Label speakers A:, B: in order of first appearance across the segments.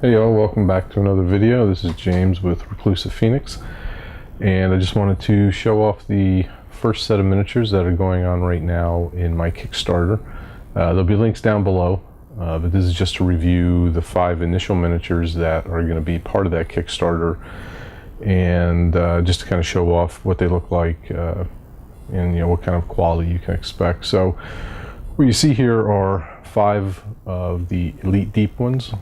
A: Hey y'all, welcome back to another video. This is James with Reclusive Phoenix, and I just wanted to show off the first set of miniatures that are going on right now in my Kickstarter. There'll be links down below, but this is just to review the 5 initial miniatures that are going to be part of that Kickstarter, and just to kind of show off what they look like and what kind of quality you can expect. So what you see here are 5 of the Elite Deep ones.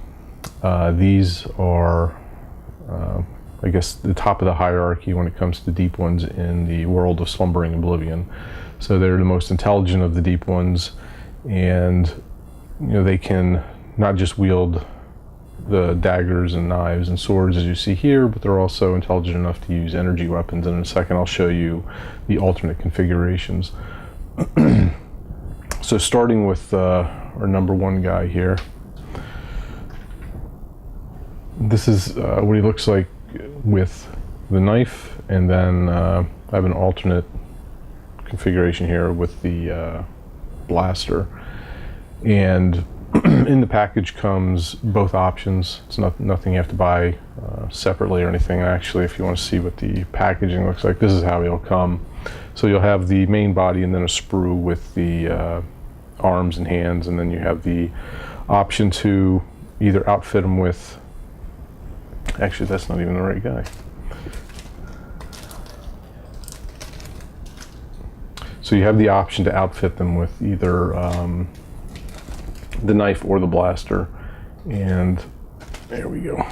A: These are, I guess, the top of the hierarchy when it comes to deep ones in the world of Slumbering Oblivion. So they're the most intelligent of the deep ones, and they can not just wield the daggers and knives and swords as you see here, but they're also intelligent enough to use energy weapons. And in a second I'll show you the alternate configurations. So starting with our number 1 guy here. This is what he looks like with the knife, and then I have an alternate configuration here with the blaster. And in the package comes both options. It's nothing you have to buy separately or anything. Actually, if you want to see what the packaging looks like, this is how it'll come. So you'll have the main body and then a sprue with the arms and hands, and then you have the option to either outfit them with, actually that's not even the right guy. So you have the option to outfit them with either the knife or the blaster, and there we go.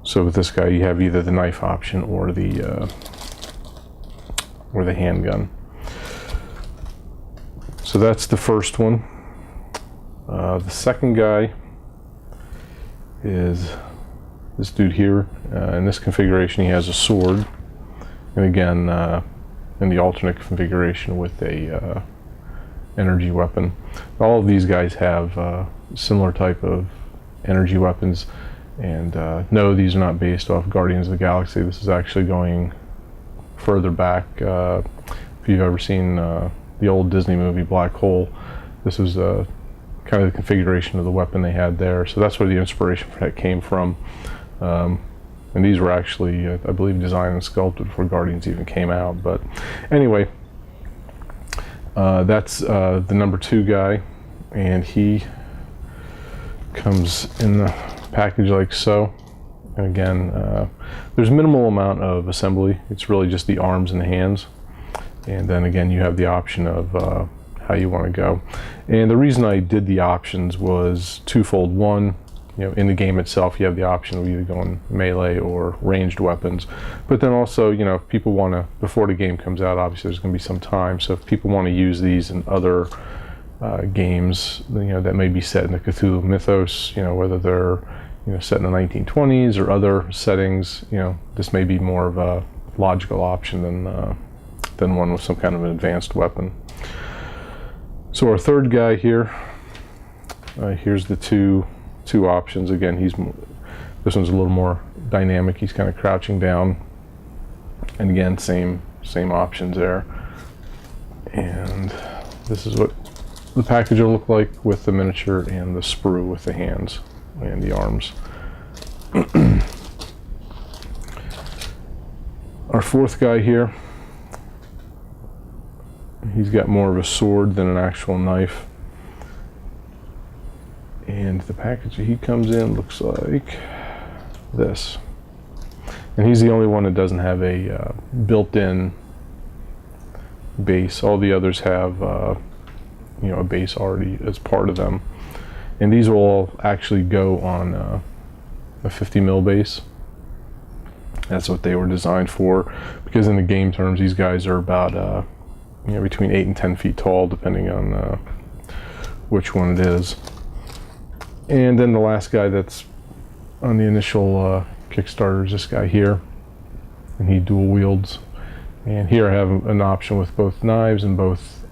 A: So with this guy you have either the knife option or the handgun. So that's the first one. The second guy is this dude here. In this configuration he has a sword, and again in the alternate configuration with a energy weapon. All of these guys have similar type of energy weapons, and no, these are not based off Guardians of the Galaxy. This is actually going further back. If you've ever seen the old Disney movie Black Hole, this was kind of the configuration of the weapon they had there. So that's where the inspiration for that came from. And these were actually, I believe, designed and sculpted before Guardians even came out. But anyway, that's the number 2 guy, and he comes in the package like so. And again, there's minimal amount of assembly. It's really just the arms and the hands. And then again, you have the option of how you want to go. And the reason I did the options was twofold. One, in the game itself you have the option of either going melee or ranged weapons, but then also, if people want to, before the game comes out, obviously there's going to be some time, so if people want to use these in other games that may be set in the Cthulhu mythos, whether they're set in the 1920s or other settings, this may be more of a logical option than one with some kind of an advanced weapon. So our third guy here, here's the two options. Again, this one's a little more dynamic. He's kind of crouching down, and again, same options there. And this is what the package will look like with the miniature and the sprue with the hands and the arms. Our fourth guy here, he's got more of a sword than an actual knife, and the package that he comes in looks like this. And he's the only one that doesn't have a built-in base. All the others have a base already as part of them, and these will all actually go on a 50 mil base. That's what they were designed for, because in the game terms these guys are about between 8 and 10 feet tall, depending on which one it is. And then the last guy that's on the initial Kickstarter is this guy here, and he dual wields. And here I have an option with both knives and both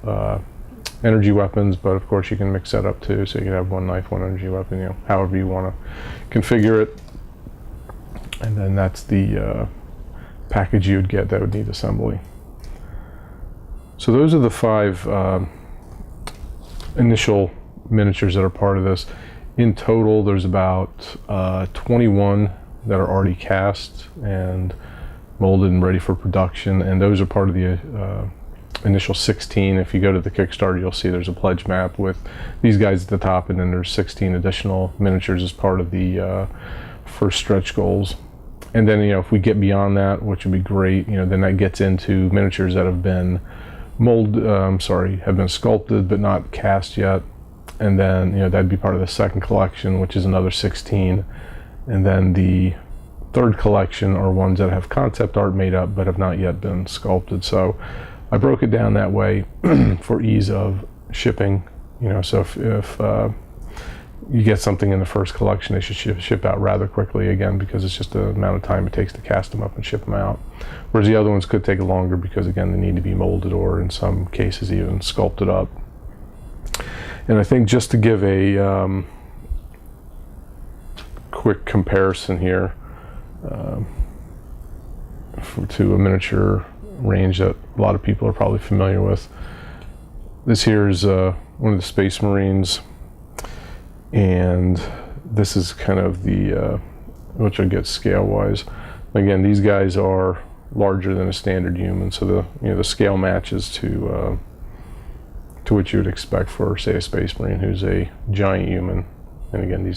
A: energy weapons, but of course you can mix that up too, so you can have one knife, one energy weapon, however you want to configure it. And then that's the package you would get that would need assembly. So those are the 5 initial miniatures that are part of this. In total, there's about 21 that are already cast and molded and ready for production, and those are part of the initial 16. If you go to the Kickstarter, you'll see there's a pledge map with these guys at the top, and then there's 16 additional miniatures as part of the first stretch goals. And then, if we get beyond that, which would be great, then that gets into miniatures that have been have been sculpted but not cast yet. And then, that'd be part of the second collection, which is another 16. And then the third collection are ones that have concept art made up but have not yet been sculpted. So I broke it down that way for ease of shipping. So if you get something in the first collection, they should ship out rather quickly, again, because it's just the amount of time it takes to cast them up and ship them out. Whereas the other ones could take longer because, again, they need to be molded or in some cases even sculpted up. And I think just to give a quick comparison here to a miniature range that a lot of people are probably familiar with. This here is one of the Space Marines, and this is kind of the which I get scale wise. Again, these guys are larger than a standard human, so the scale matches to what you would expect for, say, a Space Marine who's a giant human. And again,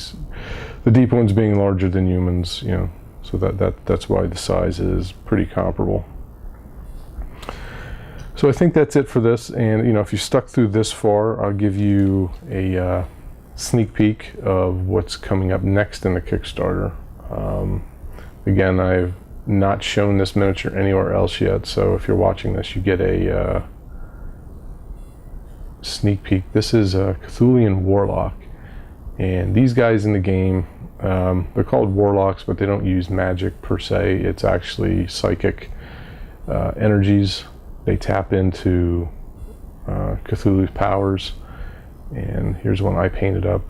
A: the deep ones being larger than humans, so that's why the size is pretty comparable. So I think that's it for this. And if you stuck through this far, I'll give you a sneak peek of what's coming up next in the Kickstarter. Again, I've not shown this miniature anywhere else yet, so if you're watching this, you get a sneak peek. This is a Cthulhian Warlock, and these guys in the game, they're called Warlocks, but they don't use magic per se. It's actually psychic energies. They tap into Cthulhu's powers, and here's one I painted up.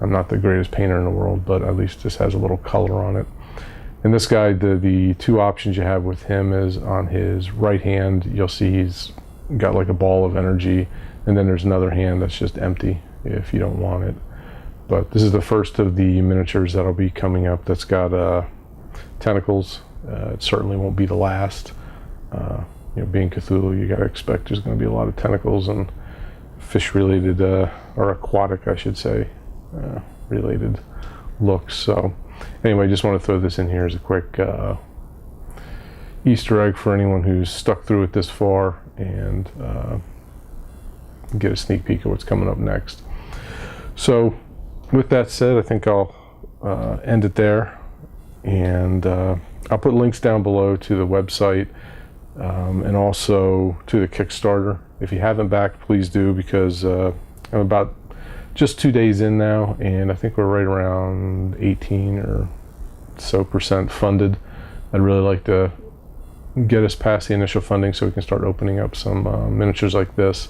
A: I'm not the greatest painter in the world, but at least this has a little color on it. And this guy, the two options you have with him is on his right hand, you'll see he's got like a ball of energy, and then there's another hand that's just empty if you don't want it. But this is the first of the miniatures that'll be coming up that's got tentacles. It certainly won't be the last. Being Cthulhu, you gotta expect there's going to be a lot of tentacles and fish-related, or aquatic, I should say, related looks. So anyway, just want to throw this in here as a quick Easter egg for anyone who's stuck through it this far and get a sneak peek of what's coming up next. So with that said, I think I'll end it there, and I'll put links down below to the website and also to the Kickstarter. If you haven't backed, please do, because I'm about just 2 days in now, and I think we're right around 18 or so % funded. I'd really like to get us past the initial funding so we can start opening up some miniatures like this.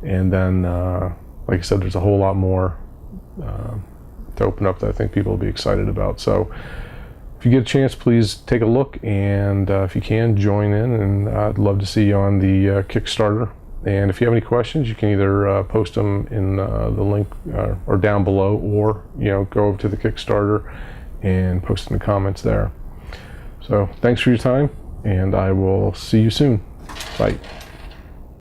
A: And then, like I said, there's a whole lot more to open up that I think people will be excited about. So if you get a chance, please take a look, and if you can, join in, and I'd love to see you on the Kickstarter. And if you have any questions, you can either post them in the link or down below, or go over to the Kickstarter and post in the comments there. So thanks for your time, and I will see you soon. Bye.